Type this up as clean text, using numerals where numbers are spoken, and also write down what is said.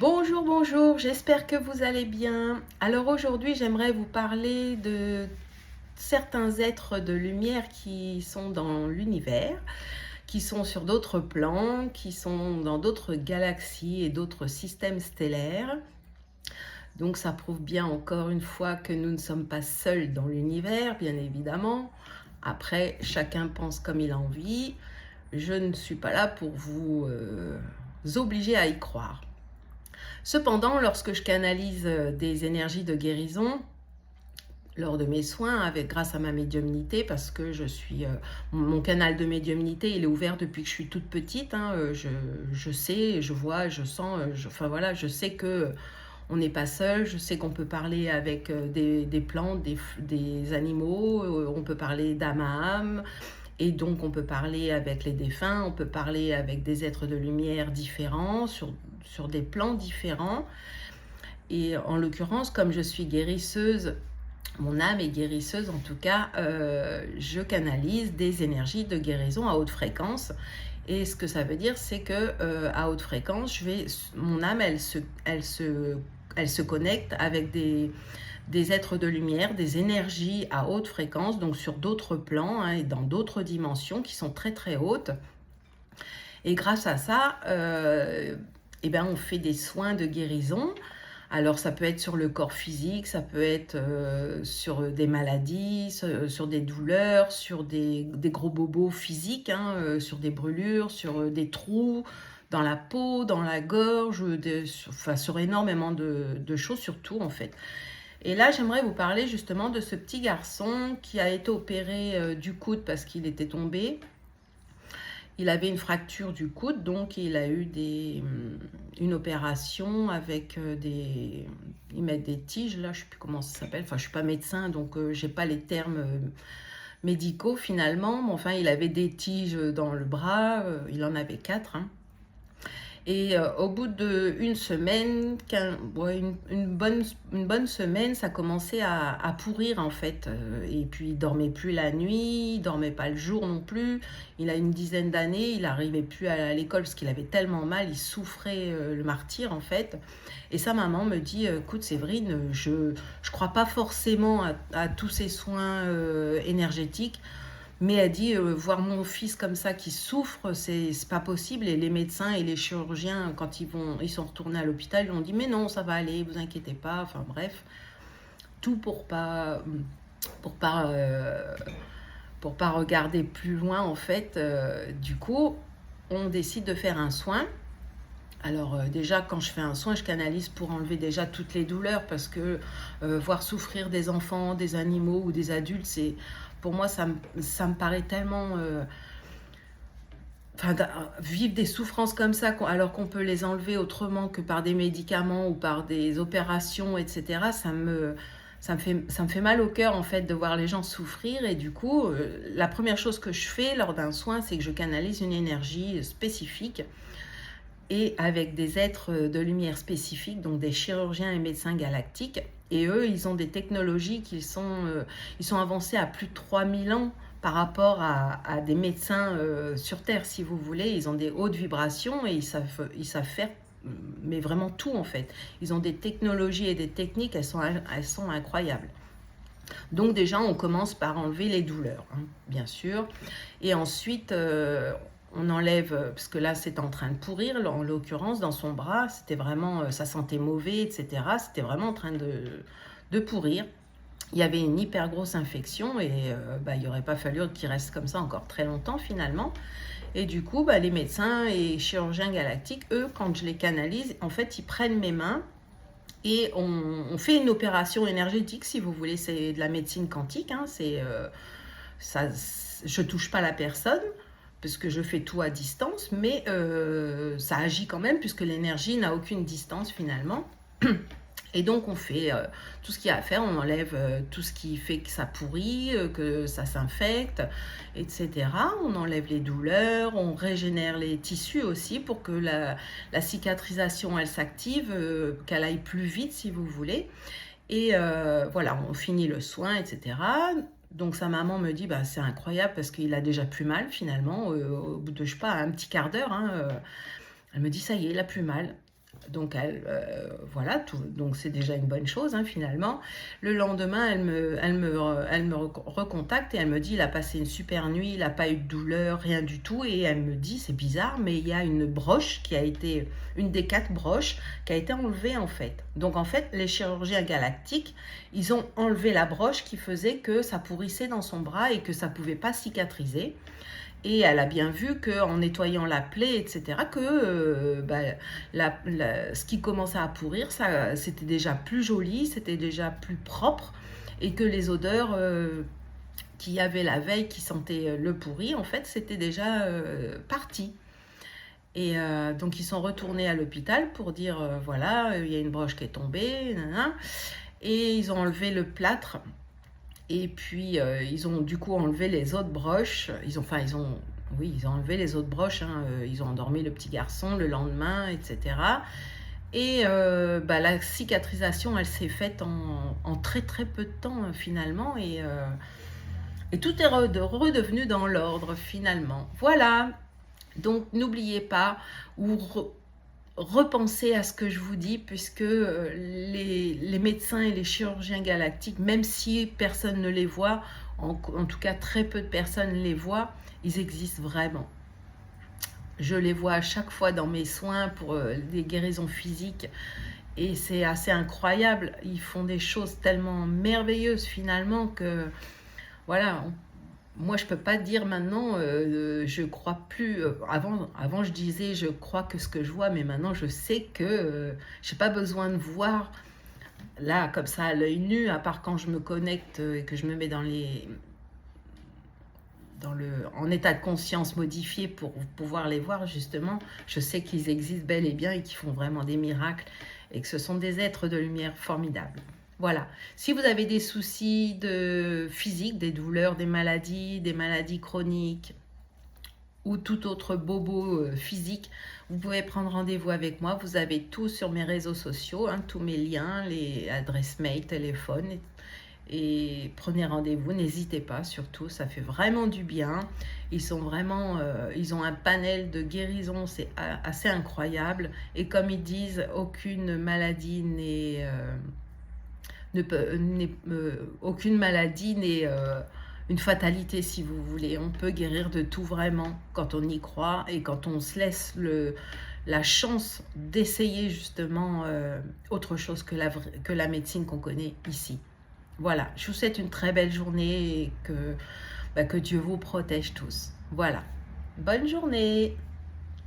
Bonjour, bonjour, j'espère que vous allez bien. Alors aujourd'hui, j'aimerais vous parler de certains êtres de lumière qui sont dans l'univers, qui sont sur d'autres plans, qui sont dans d'autres galaxies et d'autres systèmes stellaires. Donc ça prouve bien encore une fois que nous ne sommes pas seuls dans l'univers, bien évidemment. Après, chacun pense comme il a envie. Je ne suis pas là pour vous obliger à y croire. Cependant, lorsque je canalise des énergies de guérison, lors de mes soins, grâce à ma médiumnité, parce que mon canal de médiumnité, il est ouvert depuis que je suis toute petite. Je sais, je vois, je sens, enfin voilà, je sais que on n'est pas seul. Je sais qu'on peut parler avec des plantes, des animaux, on peut parler d'âme à âme. Et donc on peut parler avec les défunts, on peut parler avec des êtres de lumière différents, sur des plans différents. Et en l'occurrence, comme je suis guérisseuse, mon âme est guérisseuse en tout cas, je canalise des énergies de guérison à haute fréquence. Et ce que ça veut dire, c'est que à haute fréquence, mon âme, elle se connecte avec des êtres de lumière, des énergies à haute fréquence, donc sur d'autres plans et dans d'autres dimensions qui sont très très hautes. Et grâce à ça, on fait des soins de guérison. Alors ça peut être sur le corps physique, ça peut être sur des maladies, sur des douleurs, sur des gros bobos physiques, sur des brûlures, sur des trous dans la peau, dans la gorge, sur énormément de choses, sur tout en fait. Et là, j'aimerais vous parler justement de ce petit garçon qui a été opéré du coude parce qu'il était tombé. Il avait une fracture du coude, donc il a eu une opération avec ils mettent des tiges, là, je ne sais plus comment ça s'appelle. Enfin, je ne suis pas médecin, donc je n'ai pas les termes médicaux finalement. Mais enfin, il avait des tiges dans le bras, il en avait 4. Et au bout d'une semaine, une bonne semaine, ça commençait à pourrir en fait. Et puis il dormait plus la nuit, il dormait pas le jour non plus. Il a une dizaine d'années, il n'arrivait plus à l'école parce qu'il avait tellement mal, il souffrait le martyr en fait. Et sa maman me dit, écoute Séverine, je ne crois pas forcément à tous ces soins énergétiques. Mais elle dit, voir mon fils comme ça qui souffre, c'est pas possible. Et les médecins et les chirurgiens, quand ils sont retournés à l'hôpital, ils ont dit, mais non, ça va aller, vous inquiétez pas. Enfin bref, tout pour pas, euh, pour pas regarder plus loin en fait. Du coup, on décide de faire un soin. Alors déjà, quand je fais un soin, je canalise pour enlever déjà toutes les douleurs parce que voir souffrir des enfants, des animaux ou des adultes, pour moi, ça me paraît tellement... vivre des souffrances comme ça, alors qu'on peut les enlever autrement que par des médicaments ou par des opérations, etc., ça me fait mal au cœur en fait de voir les gens souffrir. Et du coup, la première chose que je fais lors d'un soin, c'est que je canalise une énergie spécifique et avec des êtres de lumière spécifiques, donc des chirurgiens et médecins galactiques. Et eux, ils ont des technologies ils sont avancés à plus de 3000 ans par rapport à des médecins sur Terre, si vous voulez. Ils ont des hautes vibrations et ils savent faire mais vraiment tout en fait. Ils ont des technologies et des techniques, elles sont incroyables. Donc déjà, on commence par enlever les douleurs, bien sûr. Et ensuite, on enlève, parce que là, c'est en train de pourrir, en l'occurrence, dans son bras. C'était vraiment, ça sentait mauvais, etc. C'était vraiment en train de pourrir. Il y avait une hyper grosse infection et il n'aurait pas fallu qu'il reste comme ça encore très longtemps finalement. Et du coup, les médecins et chirurgiens galactiques, eux, quand je les canalise, en fait, ils prennent mes mains et on fait une opération énergétique, si vous voulez. C'est de la médecine quantique. Ça, je touche pas la personne parce que je fais tout à distance, mais ça agit quand même puisque l'énergie n'a aucune distance finalement. Et donc on fait tout ce qu'il y a à faire, on enlève tout ce qui fait que ça pourrit, que ça s'infecte, etc. On enlève les douleurs, on régénère les tissus aussi pour que la cicatrisation elle s'active, qu'elle aille plus vite si vous voulez. Et voilà, on finit le soin, etc. Donc sa maman me dit, c'est incroyable parce qu'il a déjà plus mal finalement, au bout de, je sais pas, un petit quart d'heure. Elle me dit, ça y est, il a plus mal. Donc, voilà, donc c'est déjà une bonne chose, hein, finalement. Le lendemain, elle me recontacte et elle me dit, il a passé une super nuit, il n'a pas eu de douleur, rien du tout. Et elle me dit, c'est bizarre, mais il y a une broche qui a été, une des 4 broches, qui a été enlevée en fait. Donc en fait, les chirurgiens galactiques, ils ont enlevé la broche qui faisait que ça pourrissait dans son bras et que ça ne pouvait pas cicatriser. Et elle a bien vu qu'en nettoyant la plaie, etc., que ce qui commençait à pourrir, ça, c'était déjà plus joli, c'était déjà plus propre, et que les odeurs qu'il y avait la veille qui sentaient le pourri, en fait, c'était déjà parti. Et donc ils sont retournés à l'hôpital pour dire, voilà, il y a une broche qui est tombée, nanana, et ils ont enlevé le plâtre. Et puis, ils ont du coup enlevé les autres broches. Oui, ils ont enlevé les autres broches, hein. Ils ont endormi le petit garçon le lendemain, etc. Et la cicatrisation, elle s'est faite en très très peu de temps, finalement. Et tout est redevenu dans l'ordre, finalement. Voilà. Donc, n'oubliez pas, ou repensez à ce que je vous dis, puisque les médecins et les chirurgiens galactiques, même si personne ne les voit, en tout cas très peu de personnes les voient, ils existent vraiment. Je les vois à chaque fois dans mes soins pour des guérisons physiques et c'est assez incroyable. Ils font des choses tellement merveilleuses finalement que voilà, moi, je peux pas dire maintenant, je crois plus. Avant, je disais, je crois que ce que je vois, mais maintenant, je sais que j'ai pas besoin de voir là, comme ça, à l'œil nu, à part quand je me connecte et que je me mets en état de conscience modifié pour pouvoir les voir, justement. Je sais qu'ils existent bel et bien et qu'ils font vraiment des miracles et que ce sont des êtres de lumière formidables. Voilà. Si vous avez des soucis de physique, des douleurs, des maladies chroniques ou tout autre bobo physique, vous pouvez prendre rendez-vous avec moi. Vous avez tout sur mes réseaux sociaux, hein, tous mes liens, les adresses mail, téléphone. Et prenez rendez-vous, n'hésitez pas surtout, ça fait vraiment du bien. Ils ont un panel de guérison, c'est assez incroyable. Et comme ils disent, aucune maladie aucune maladie n'est une fatalité, si vous voulez. On peut guérir de tout vraiment quand on y croit et quand on se laisse la chance d'essayer justement autre chose que la médecine qu'on connaît ici. Voilà, je vous souhaite une très belle journée et que Dieu vous protège tous. Voilà, bonne journée.